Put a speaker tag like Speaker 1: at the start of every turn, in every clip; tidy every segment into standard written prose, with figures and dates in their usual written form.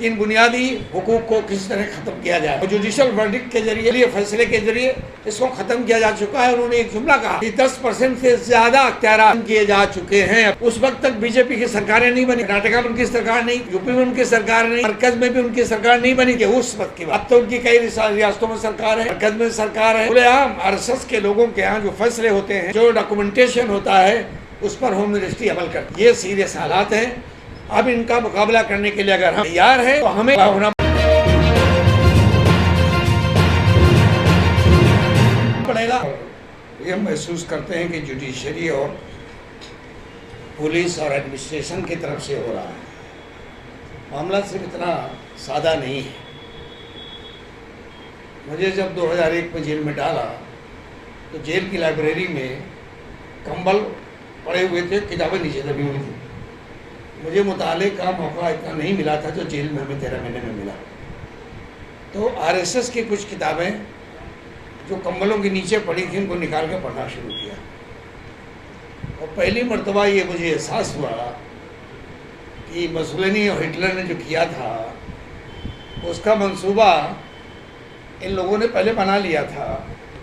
Speaker 1: इन बुनियादी हुकूक को किस तरह खत्म किया जाए। जुडिशल वर्डिक्ट के जरिए फैसले के जरिए इसको खत्म किया जा चुका है। उन्होंने एक जुमला कहा कि 10% से ज्यादा अख्तियार किए जा चुके हैं। उस वक्त तक बीजेपी की सरकारें नहीं बनी, कर्नाटका में उनकी सरकार नहीं, यूपी में उनकी सरकार नहीं, मरकज में भी उनकी सरकार नहीं बनी। उस वक्त की बात। अब तो उनकी कई रियासतों में सरकार है, मरकज में सरकार है। खुलेआम आरएसएस के लोगों के यहाँ जो फैसले होते हैं, जो डॉक्यूमेंटेशन होता है, उस पर होम मिनिस्ट्री अमल करती है। ये सीरियस हालात हैं। अब इनका मुकाबला करने के लिए अगर हम तैयार हैं तो हमें होना पड़ेगा। ये महसूस करते हैं कि जुडिशरी और पुलिस और एडमिनिस्ट्रेशन की तरफ से हो रहा है। मामला सिर्फ इतना सादा नहीं है। मुझे जब 2001 में जेल में डाला तो जेल की लाइब्रेरी में कंबल पड़े हुए थे, किताबें नीचे दबी हुई थी। मुझे मुताले का मौका इतना नहीं मिला था जो जेल में हमें 13 महीने में मिला। तो आरएसएस की कुछ किताबें जो कंबलों के नीचे पड़ी थी उनको निकाल के पढ़ना शुरू किया। और पहली मर्तबा ये मुझे एहसास हुआ कि मुसोलिनी और हिटलर ने जो किया था उसका मंसूबा इन लोगों ने पहले बना लिया था,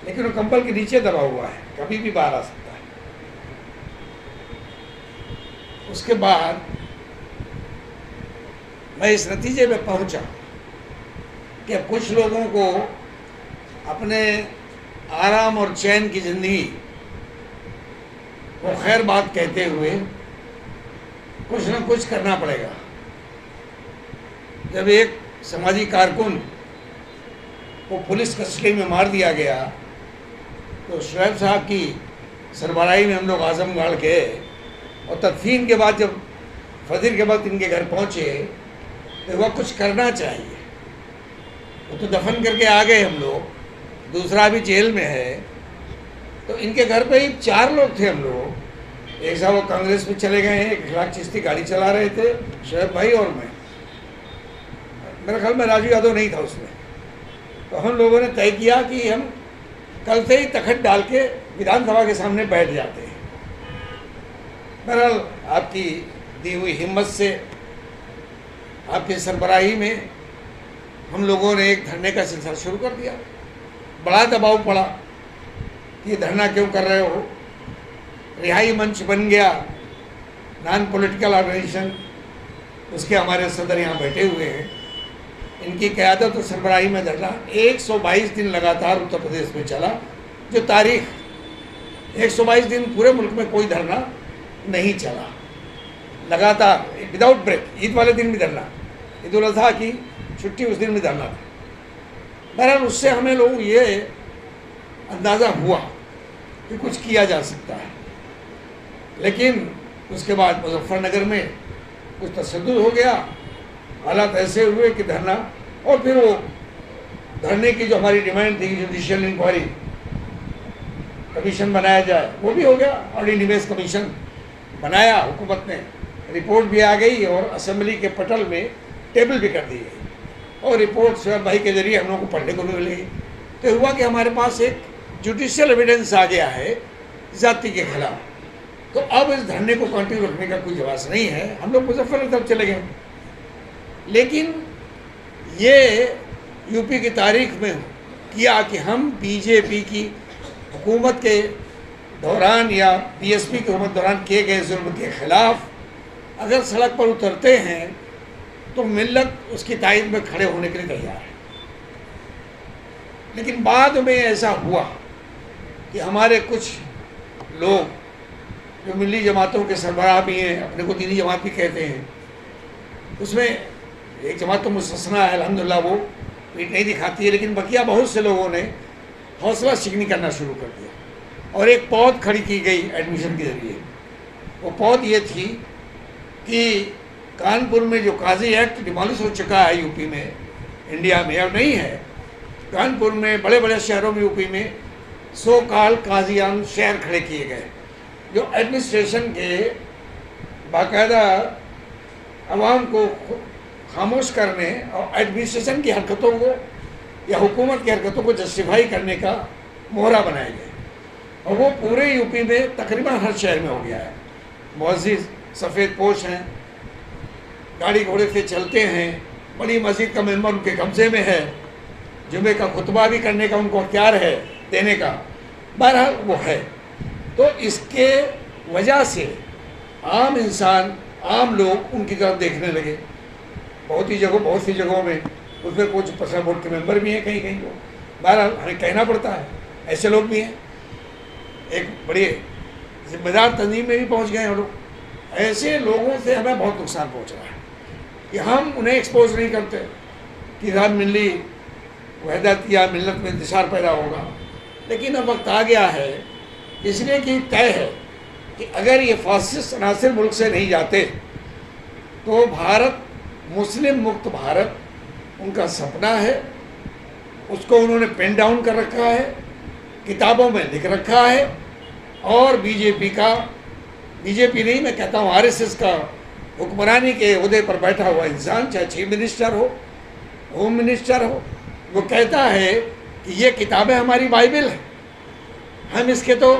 Speaker 1: लेकिन वो कंबल के नीचे दबा हुआ है, कभी भी बाहर आ सकता है। उसके बाद मैं इस नतीजे में पहुंचा कि अब कुछ लोगों को अपने आराम और चैन की ज़िंदगी को खैर बात कहते हुए कुछ न कुछ करना पड़ेगा। जब एक समाजी कारकुन को पुलिस कस्टडी में मार दिया गया तो शुएब साहब की सरबराही में हम लोग आजमगढ़ गए और तदफीन के बाद जब फजर के बाद इनके घर पहुँचे तो वह कुछ करना चाहिए। वो तो दफन करके आ गए हम लोग, दूसरा भी जेल में है। तो इनके घर पे ही 4 लोग थे हम लोग। एक साहब वो कांग्रेस में चले गए हैं, एक इखलाक चिश्ती गाड़ी चला रहे थे, शुएब भाई और मैं। मेरे ख्याल में राजू यादव नहीं था उसमें। तो हम लोगों ने तय किया कि हम कल से ही तखत डाल के विधानसभा के सामने बैठ जाते हैं। बहरहाल आपकी दी हुई हिम्मत से, आपकी सरबराही में हम लोगों ने एक धरने का सिलसिला शुरू कर दिया। बड़ा दबाव पड़ा कि ये धरना क्यों कर रहे हो। रिहाई मंच बन गया, नॉन पॉलिटिकल ऑर्गेनाइजेशन, उसके हमारे सदर यहाँ बैठे हुए हैं। इनकी क़यादत और सरबराही में धरना 122 दिन लगातार उत्तर प्रदेश में चला। जो तारीख 122 दिन पूरे मुल्क में कोई धरना नहीं चला, लगातार विदाउट ब्रेक। ईद वाले दिन भी धरना, ईद उल अज़हा की छुट्टी उस दिन भी धरना था। बहरहाल उससे हमें लोग ये अंदाज़ा हुआ कि कुछ किया जा सकता है। लेकिन उसके बाद मुजफ्फरनगर में कुछ तशद्दुद हो गया, हालात ऐसे हुए कि धरना, और फिर वो धरने की जो हमारी डिमांड थी जुडिशियल इंक्वायरी कमीशन बनाया जाए, वो भी हो गया। और निवेश कमीशन बनाया हुकूमत ने, रिपोर्ट भी आ गई और असेंबली के पटल में टेबल भी कर दी गई और रिपोर्ट शुएब भाई के जरिए हम लोगों को पढ़ने को भी मिल गई। तो हुआ कि हमारे पास एक जुडिशियल एविडेंस आ गया है जाति के खिलाफ। तो अब इस धरने को कंटिन्यू रखने का कोई जवाब नहीं है। हम लोग मुजफ्फरनगर तरफ चले गए। लेकिन ये यूपी की तारीख में किया कि हम बीजेपी की हुकूमत के दौरान या बीएसपी की हुकूमत दौरान किए गए जुल्म के ख़िलाफ़ अगर सड़क पर उतरते हैं तो मिल्लत उसकी तायद में खड़े होने के लिए तैयार है। लेकिन बाद में ऐसा हुआ कि हमारे कुछ लोग जो मिली जमातों के सरबराह भी हैं, अपने को दीनी जमात भी कहते हैं, उसमें एक जमात तो मुस्तस्ना है, अल्हम्दुलिल्लाह वो पीठ नहीं दिखाती है, लेकिन बकिया बहुत से लोगों ने हौसला शिकनी करना शुरू कर दिया और एक पौध खड़ी की गई एडमिशन के ज़रिए। वो पौध ये थी कि कानपुर में जो काजी एक्ट डिमॉलिश हो चुका है यूपी में, इंडिया में अब नहीं है, कानपुर में बड़े बड़े शहरों में यूपी में सो काल काजियान शहर खड़े किए गए जो एडमिनिस्ट्रेशन के बाकायदा आवाम को खामोश करने और एडमिनिस्ट्रेशन की हरकतों को या हुकूमत की हरकतों को जस्टिफाई करने का मोहरा बनाए गए। और वो पूरे यूपी में तकरीबन हर शहर में हो गया है। मुअज़्ज़िज़ सफ़ेद पोश हैं, गाड़ी घोड़े से चलते हैं, बड़ी मस्जिद का मेंबर उनके कब्जे में है, जुमे का खुतबा भी करने का उनको अख्तियार है देने का, बहरहाल वो है। तो इसके वजह से आम इंसान, आम लोग उनकी तरफ देखने लगे। बहुत सी जगहों में उसमें कुछ पर्सनल बोर्ड के मेंबर भी हैं, कहीं कहीं वो, बहरहाल हमें कहना पड़ता है, ऐसे लोग भी हैं। एक बड़ी जिम्मेदार तंजीम में भी पहुंच गए हैं लोग। ऐसे लोगों से हमें बहुत नुकसान पहुंच रहा है कि हम उन्हें एक्सपोज नहीं करते कि हम मिली वहदत या मिलत में इंतशार पैदा होगा। लेकिन अब वक्त आ गया है, इसलिए कि तय है कि अगर ये फासिस्ट अनासिर मुल्क से नहीं जाते तो भारत, मुस्लिम मुक्त भारत उनका सपना है। उसको उन्होंने पेन डाउन कर रखा है, किताबों में लिख रखा है। और बीजेपी नहीं, मैं कहता हूँ आरएसएस का हुक्मरानी के ओहदे पर बैठा हुआ इंसान, चाहे चीफ मिनिस्टर हो, होम मिनिस्टर हो, वो कहता है कि ये किताबें हमारी बाइबल है, हम इसके तो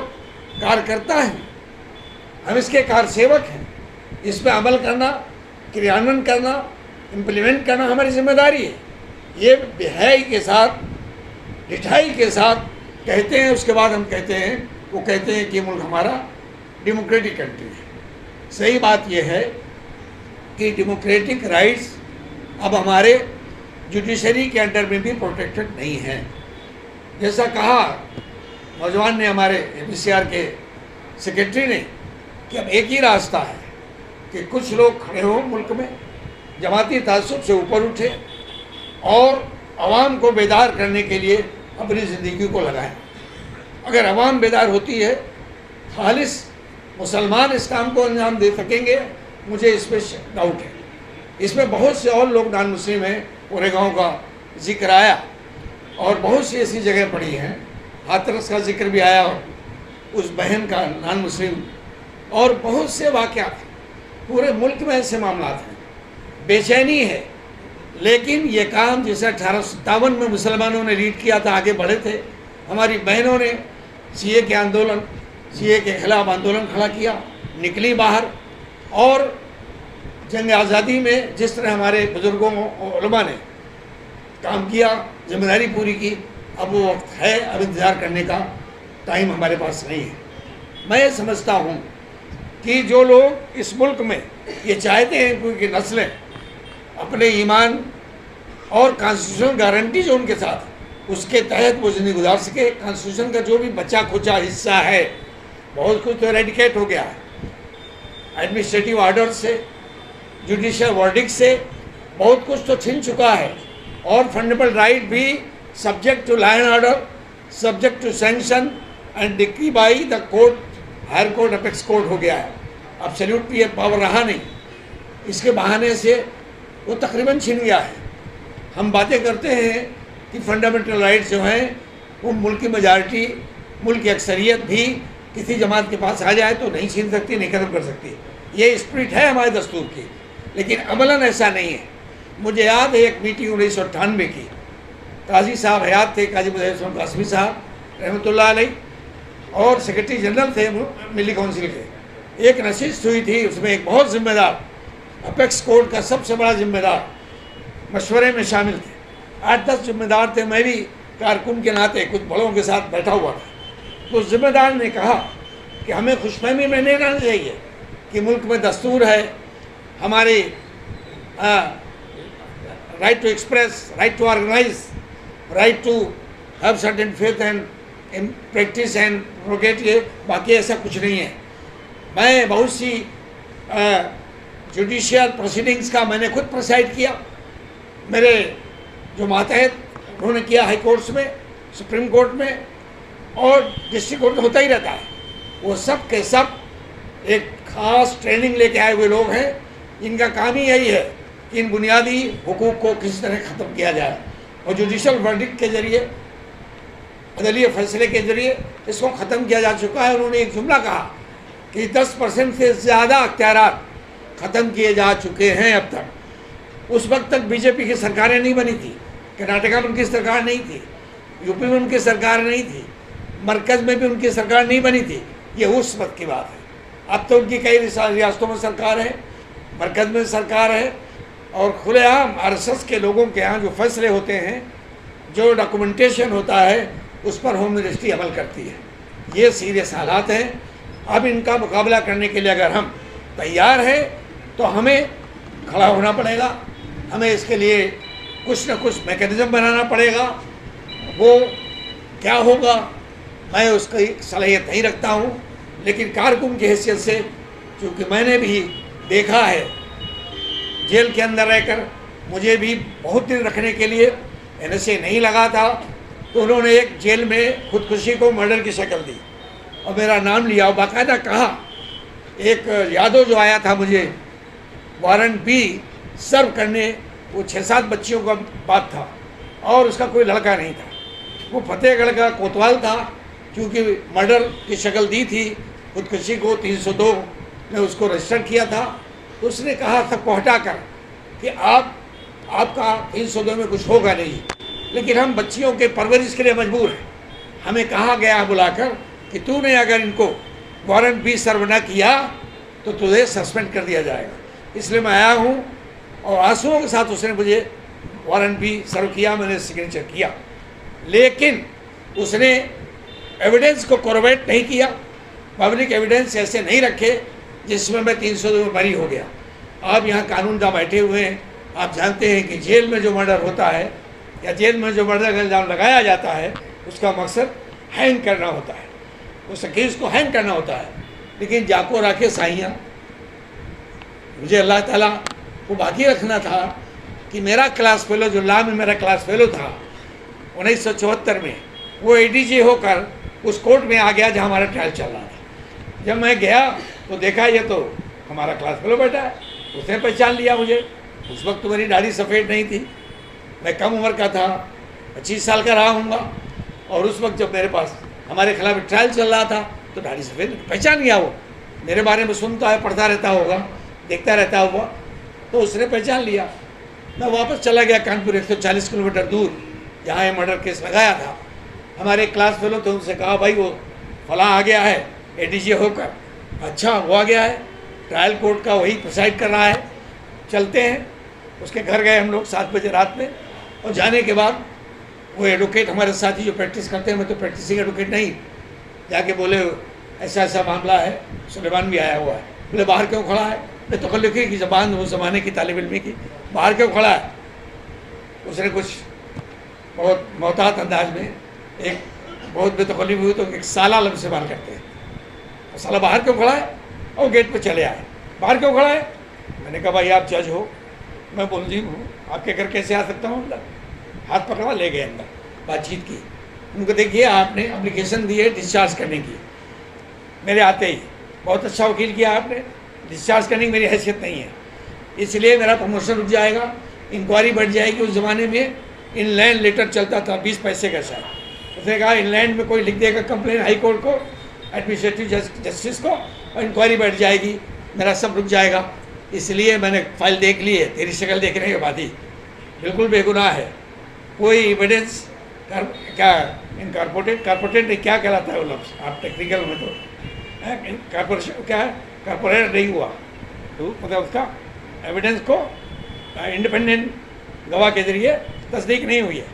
Speaker 1: कार्यकर्ता हैं, हम इसके कारसेवक हैं, इस पर अमल करना, क्रियान्वयन करना, इम्प्लीमेंट करना हमारी जिम्मेदारी है। ये बेहयाई के साथ, ढिठाई के साथ कहते हैं। उसके बाद हम कहते हैं, वो कहते हैं कि मुल्क हमारा डेमोक्रेटिक कंट्री है। सही बात यह है कि डेमोक्रेटिक राइट्स अब हमारे जुडिशरी के अंडर में भी प्रोटेक्टेड नहीं हैं। जैसा कहा नौजवान ने, हमारे एपीसीआर के सेक्रेटरी ने, कि अब एक ही रास्ता है कि कुछ लोग खड़े हों मुल्क में, जमाती तासुब से ऊपर उठे और आवाम को बेदार करने के लिए अपनी ज़िंदगी को लगाएं। अगर आवाम बेदार होती है, खालिस मुसलमान इस काम को अंजाम दे सकेंगे, मुझे इस पर डाउट है। इसमें बहुत से और लोग नॉन मुस्लिम हैं, पूरे गांव का जिक्र आया और बहुत सी ऐसी जगह पड़ी हैं, हाथरस का जिक्र भी आया, उस बहन का नॉन मुस्लिम, और बहुत से वाक़यात पूरे मुल्क में ऐसे मामला हैं। बेचैनी है, लेकिन ये काम जैसे 1857 में मुसलमानों ने लीड किया था, आगे बढ़े थे, हमारी बहनों ने सीए के खिलाफ आंदोलन खड़ा किया, निकली बाहर, और जंग आज़ादी में जिस तरह हमारे बुज़ुर्गों उलमा ने काम किया, जिम्मेदारी पूरी की, अब वो वक्त है, अब इंतज़ार करने का टाइम हमारे पास नहीं है। मैं समझता हूँ कि जो लोग इस मुल्क में ये चाहते हैं क्योंकि नस्लें अपने ईमान और कॉन्स्टिट्यूशनल गारंटी जो उनके साथ, उसके तहत वो ज़िंदगी गुजार सके। कॉन्स्टिट्यूशन का जो भी बचा खुचा हिस्सा है, बहुत कुछ तो एरेडिकेट हो गया है, एडमिनिस्ट्रेटिव ऑर्डर से, जुडिशियल वर्डिक्ट से बहुत कुछ तो छिन चुका है, और फंडामेंटल राइट भी subject to law and order, subject to sanction and decree by the court, higher court, apex court हो गया है। एब्सोल्यूट ये पावर रहा नहीं, इसके बहाने से वो तकरीबन छिन गया है। हम बातें करते हैं कि फंडामेंटल राइट्स जो हैं वो मुल्क की मेजॉरिटी, मुल्क की अक्सरियत भी किसी जमात के पास आ जाए तो नहीं छीन सकती, नहीं खत्म कर सकती। ये स्पिरिट है हमारे दस्तूर की, लेकिन अमलन ऐसा नहीं है। मुझे याद है एक मीटिंग 1998 की, काजी साहब हयात थे, काजी मुजफ्फर कासमी साहब रहमतुल्लाह अलैह, और सेक्रेटरी जनरल थे मिली काउंसिल के। एक नशिस्त हुई थी, उसमें एक बहुत जिम्मेदार, अपेक्स कोर्ट का सबसे बड़ा जिम्मेदार मशवरे में शामिल थे। 8-10 जिम्मेदार थे, मैं भी कारकुन के नाते कुछ बड़ों के साथ बैठा हुआ था। तो उस जिम्मेदार ने कहा कि हमें खुशफहमी में नहीं रहना चाहिए कि मुल्क में दस्तूर है, हमारे right to express, right to organise, right to have certain faith and in practice and propagate, ये बाकी ऐसा कुछ नहीं है। मैं बहुत सी जुडिशियल प्रोसीडिंग्स का मैंने खुद प्रोसाइड किया, मेरे जो मातहत उन्होंने किया हाई कोर्ट्स में, सुप्रीम कोर्ट में, और डिस्ट्रिक्ट कोर्ट में होता ही रहता है। वो सब के सब एक ख़ास ट्रेनिंग लेके आए हुए लोग हैं, इनका काम ही यही है कि इन बुनियादी हुकूक को किस तरह ख़त्म किया जाए, और जुडिशल वर्डिक्ट के ज़रिए, अदलिया फैसले के ज़रिए इसको ख़त्म किया जा चुका है। उन्होंने एक जुमला कहा कि 10% से ज़्यादा अख्तियारात ख़त्म किए जा चुके हैं अब तक। उस वक्त तक बीजेपी की सरकारें नहीं बनी थी, कर्नाटका में उनकी सरकार नहीं थी, यूपी में उनकी सरकार नहीं थी, मरकज़ में भी उनकी सरकार नहीं बनी थी। ये उस वक्त की बात है। अब तो उनकी कई रियासतों में सरकार है, मरकज़ में सरकार है, और खुलेआम आरएसएस के लोगों के यहाँ जो फैसले होते हैं, जो डॉक्यूमेंटेशन होता है, उस पर होम मिनिस्ट्री अमल करती है। ये सीरियस हालात हैं। अब इनका मुकाबला करने के लिए अगर हम तैयार हैं तो हमें खड़ा होना पड़ेगा, हमें इसके लिए कुछ न कुछ मैकेनिज़्म बनाना पड़ेगा। वो क्या होगा मैं उसकी सलाहियत नहीं रखता हूँ, लेकिन कारकुन की हैसियत से, क्योंकि मैंने भी देखा है जेल के अंदर रहकर, मुझे भी बहुत दिन रखने के लिए NSA नहीं लगा था, तो उन्होंने एक जेल में खुदकुशी को मर्डर की शक्ल दी और मेरा नाम लिया और बाकायदा कहा। एक यादव जो आया था मुझे वारंट भी सर्व करने, वो 6-7 बच्चियों का बात था और उसका कोई लड़का नहीं था। वो फतेहगढ़ का कोतवाल था, क्योंकि मर्डर की शक्ल दी थी, खुदकुशी को 302 में उसको रजिस्टर किया था। तो उसने कहा सबको हटाकर कि आपका 302 में कुछ होगा नहीं, लेकिन हम बच्चियों के परवरिश के लिए मजबूर हैं। हमें कहा गया बुलाकर कि तूने अगर इनको वारंट भी सर्व न किया तो तुझे सस्पेंड कर दिया जाएगा। इसलिए मैं आया हूँ और आंसुओं के साथ उसने मुझे वारंट भी सर्व किया, मैंने सिग्नेचर किया, लेकिन उसने एविडेंस को कोरोबोरेट नहीं किया। पब्लिक एविडेंस ऐसे नहीं रखे जिसमें मैं 302 में बरी हो गया। आप यहाँ कानूनदा बैठे हुए हैं, आप जानते हैं कि जेल में जो मर्डर होता है या जेल में जो मर्डर का इल्ज़ाम लगाया जाता है, उसका मकसद हैंग करना होता है, उस केस को हैंग करना होता है। लेकिन जाको राखे साइयाँ, मुझे अल्लाह ताला को बाकी रखना था कि मेरा क्लास फेलो, जो लॉ में मेरा क्लास फेलो था 1974 में, वो ADJ होकर उस कोर्ट में आ गया जहाँ हमारा ट्रायल चल रहा था। जब मैं गया तो देखा ये तो हमारा क्लास फेलो बैठा है। उसने पहचान लिया मुझे। उस वक्त तो मेरी दाढ़ी सफ़ेद नहीं थी, मैं कम उम्र का था, 25 साल का रहा हूँगा। और उस वक्त जब मेरे पास हमारे खिलाफ ट्रायल चल रहा था तो दाढ़ी सफ़ेद पहचान गया। वो मेरे बारे में सुनता है, पढ़ता रहता होगा, देखता रहता होगा, तो उसने पहचान लिया। मैं वापस चला गया कानपुर, 140 किलोमीटर दूर, जहाँ ये मर्डर केस लगाया था। हमारे क्लास फेलो थे, उनसे कहा भाई वो फलां आ गया है ADJ होकर। अच्छा, वो आ गया है, ट्रायल कोर्ट का वही प्रिसाइड कर रहा है, चलते हैं। उसके घर गए हम लोग 7 बजे रात में, और जाने के बाद वो एडवोकेट हमारे साथी जो प्रैक्टिस करते हैं, मैं तो प्रैक्टिसिंग एडवोकेट नहीं, जाके बोले ऐसा ऐसा मामला है, सुलेमान भी आया हुआ है। बोले बाहर क्यों खड़ा है? मैं तो लिखी की ज़बान उस ज़माने की तालिब इल्मी की, बाहर क्यों खड़ा है? उसने कुछ बहुत मोहतात अंदाज में, एक बहुत बेतकल्लुफ़ हुई तो एक साला लफ्ज़ इस्तेमाल करते हैं, साला बाहर क्यों खड़ा है? और गेट पे चले आए, बाहर क्यों खड़ा है? मैंने कहा भाई आप जज हो, मैं मुलजिम हूँ, आपके घर कैसे आ सकता हूँ अंदर? हाथ पकड़ा, ले गए अंदर, बातचीत की। उनको देखिए आपने एप्लीकेशन दी है डिस्चार्ज करने की, मेरे आते ही बहुत अच्छा वकील किया आपने, डिस्चार्ज करने की मेरी हैसियत नहीं है, इसलिए मेरा प्रमोशन रुक जाएगा, इंक्वायरी बढ़ जाएगी। उस ज़माने में इनलैंड लेटर चलता था 20 पैसे का शायद। उसने कहा इनलैंड में कोई लिख देगा कंप्लेन हाई कोर्ट को, एडमिनिस्ट्रेटिव जस्टिस को, और इंक्वायरी बैठ जाएगी, मेरा सब रुक जाएगा। इसलिए मैंने फाइल देख ली है, तेरी शक्ल देखने के बाद ही बिल्कुल बेगुनाह है। कोई एविडेंस क्या कारपोरेटेड क्या कहलाता है वो लफ्ज़, आप टेक्निकल में तो कारपोरेशन क्या है, कारपोरेट नहीं हुआ तो मतलब उसका एविडेंस को इंडिपेंडेंट गवाह के ज़रिए तस्दीक नहीं हुई है,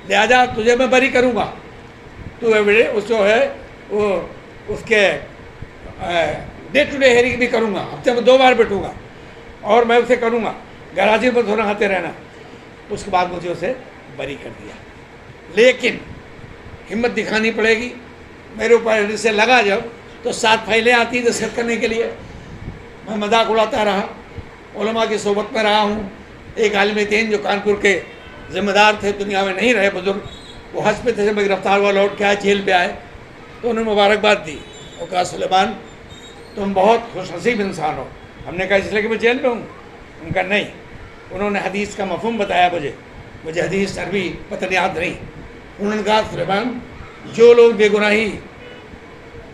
Speaker 1: लिहाजा तुझे मैं बरी करूँगा। तो एविडेंस उस जो है वो उसके डे टू डे हेयरिंग भी करूँगा, हफ्ते में 2 बार बैठूँगा और मैं उसे करूँगा, गैराजी पर थोड़ा आते रहना। उसके बाद मुझे उसे बरी कर दिया, लेकिन हिम्मत दिखानी पड़ेगी। मेरे ऊपर से लगा जब तो 7 फाइलें आती दस्तखत करने के लिए, मैं मजाक उड़ाता रहा, उलमा की सोबत में रहा हूँ। एक आलिम दीन जो कानपुर के ज़िम्मेदार थे, दुनिया में नहीं रहे बुजुर्ग, वो हज पे थे, जब मैं गिरफ्तार हुआ लौट के आए, जेल पे आए, तो उन्होंने मुबारकबाद दी और कहा सुलेमान तुम बहुत खुशनसीब इंसान हो। हमने कहा इसलिए कि मैं जेल में हूँ? उनका नहीं, उन्होंने हदीस का मफ़हूम बताया मुझे हदीस अरबी पता याद नहीं। उन्होंने कहा सुलेमान जो लोग बेगुनाही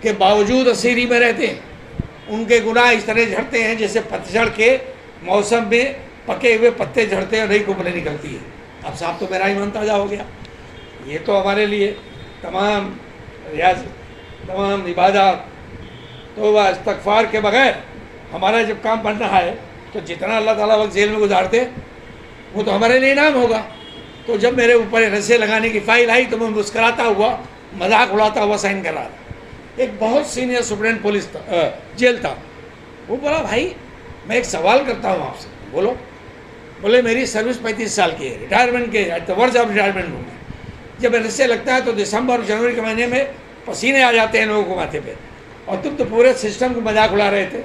Speaker 1: के बावजूद असीरी में रहते हैं, उनके गुनाह इस तरह झड़ते हैं जैसे पतझड़ के मौसम में पके हुए पत्ते झड़ते हैं और नई कुंबलें निकलती है। अब साहब तो मेरा ईमान ताज़ा हो गया। ये तो हमारे लिए तमाम रियाज, तमाम इबादत, तौबा इस्तग़फ़ार के बग़ैर हमारा जब काम बन रहा है तो जितना अल्लाह ताला वक्त जेल में गुजारते वो तो हमारे लिए इनाम होगा। तो जब मेरे ऊपर रस्से लगाने की फाइल आई तो मैं मुस्कराता हुआ, मजाक उड़ाता हुआ साइन करा रहा। एक बहुत सीनियर सुप्रीडेंट पुलिस था, जेल था। वो बोला भाई मैं एक सवाल करता हूँ आपसे, बोलो। बोले मेरी सर्विस 35 साल की है, रिटायरमेंट के at the verge of retirement हूँ मैं। जब रस्से लगता है तो दिसंबर और जनवरी के महीने में पसीने आ जाते हैं लोगों को माथे पे, और तुम तो पूरे सिस्टम को मजाक उड़ा रहे थे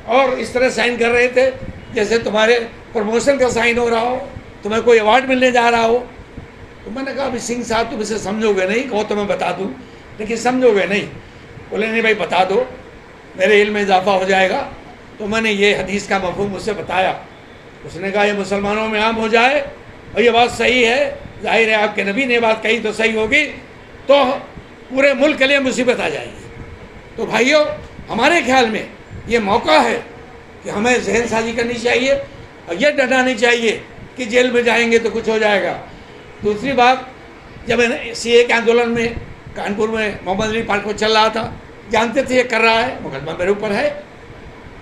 Speaker 1: और इस तरह साइन कर रहे थे जैसे तुम्हारे प्रमोशन का साइन हो रहा हो, तुम्हें कोई अवार्ड मिलने जा रहा हो। तो मैंने कहा अभी सिंह साहब तुम इसे समझोगे नहीं, कहो तो मैं बता दूँ, लेकिन समझोगे नहीं। बोले नहीं भाई बता दो, मेरे इल्म में इजाफा हो जाएगा। तो मैंने ये हदीस का मफहूम उससे बताया। उसने कहा ये मुसलमानों में आम हो जाए और ये बात सही है, जाहिर है आपके नबी ने बात कही तो सही होगी, तो पूरे मुल्क के लिए मुसीबत आ जाएगी। तो भाइयों हमारे ख्याल में ये मौका है कि हमें जहन साजी करनी चाहिए और ये डरना नहीं चाहिए कि जेल में जाएंगे तो कुछ हो जाएगा। दूसरी बात, जब सीए के आंदोलन में कानपुर में मोहम्मद अली पार्क में चल रहा था, जानते थे ये कर रहा है, मुकदमा मेरे ऊपर है।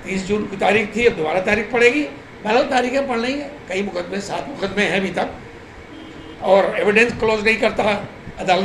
Speaker 1: 30 जून की तारीख थी, अब दोबारा तारीख पड़ेगी, 12 तारीखें पढ़ लेंगे। कई मुकदमे 7 मुकदमे हैं अभी तक, और एविडेंस क्लोज नहीं करता अदालत।